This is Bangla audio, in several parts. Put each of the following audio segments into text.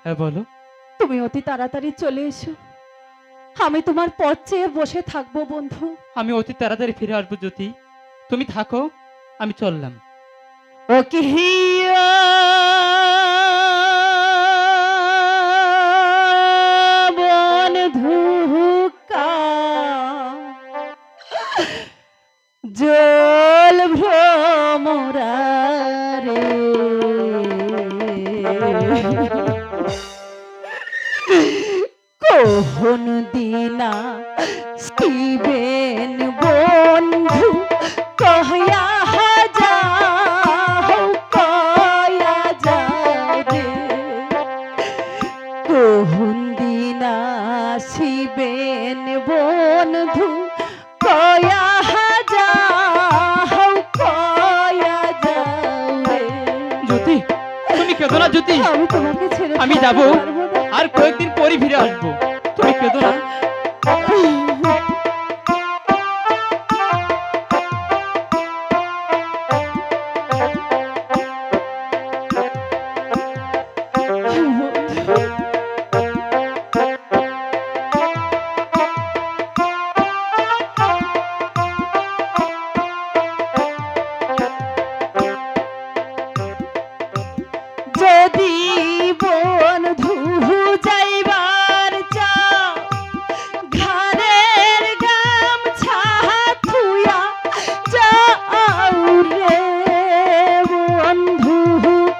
হ্যাঁ বলো। তুমি অতি তাড়াতাড়ি চলে এসো, আমি তোমার পথ চেয়ে বসে থাকবো বন্ধু। আমি অতি তাড়াতাড়ি ফিরে আসবো জ্যোতি, তুমি থাকো, আমি চললাম। ওকে হিয়া বন্ধু কা জল ভ্রমরারে কোন দিনা শিবেন বন্ধু কহয়া যাও কয়া যাও রে কোন দিনা শিবেন বন্ধু কয়া যাও কয়া যাও রে জ্যোতি তুমি কেঁদো না জ্যোতি, আমি তোমাকে ছেড়ে আমি থাকতে যাবো, পারবো না। আর কয়েকদিন পরই ফিরে আসবো, তুমি কেঁদো না। যদি বন্ধু যাইবার চাও ঘরের গামছা থুয়া যাও রে বন্ধু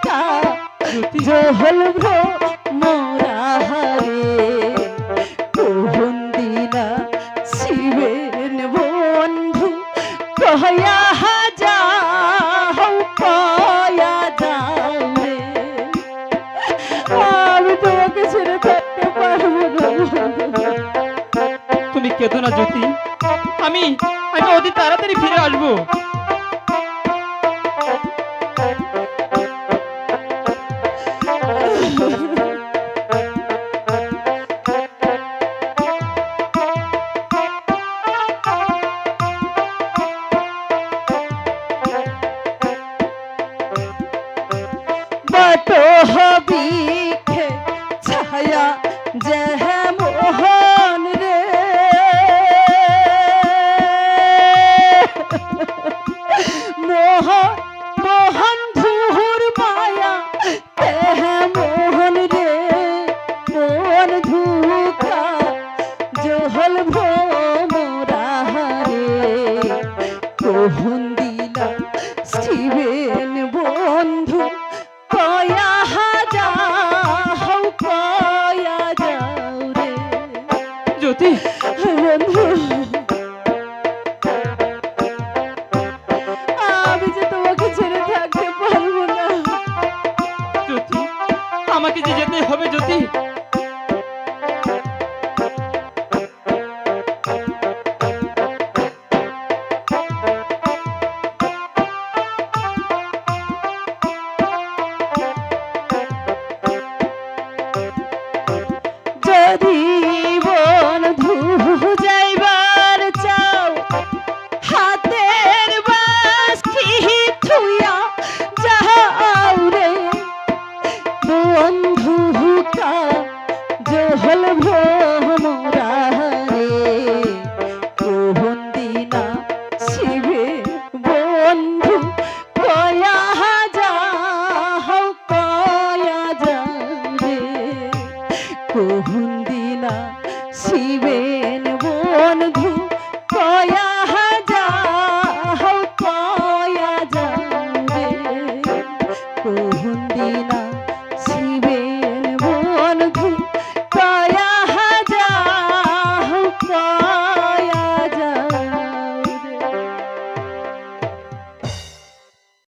কা জ্যোতি জহল মোরা হারে কোন দিনা শিবেন বন্ধু কয়া যাও কয়া যাও রে আমি তোমাকে ছেড়ে থাকতে পারবো না। তুমি কেঁদো না জ্যোতি, আমি আমি অতি তাড়াতাড়ি ফিরে আসবো। বট হবিখে ছায়া জহ মোহন রে মোহন মোহন ধুর মায়া তেহ মোহন রে মোহন ধুকা জহল ভোমরা রে কোন দিলা শিবেন বন্ধু কয়া যাও কয়া যাও রে জ্যোতি বন্ধু আমি যে তোমাকে ছেড়ে থাকতে পারবো না। জ্যোতি আমাকে যে যেতে হবে জ্যোতি। যদি বন্ধু যাইবার চাও হাতের বাঁশি থুইয়া যাও রে বন্ধু কা জহল ভো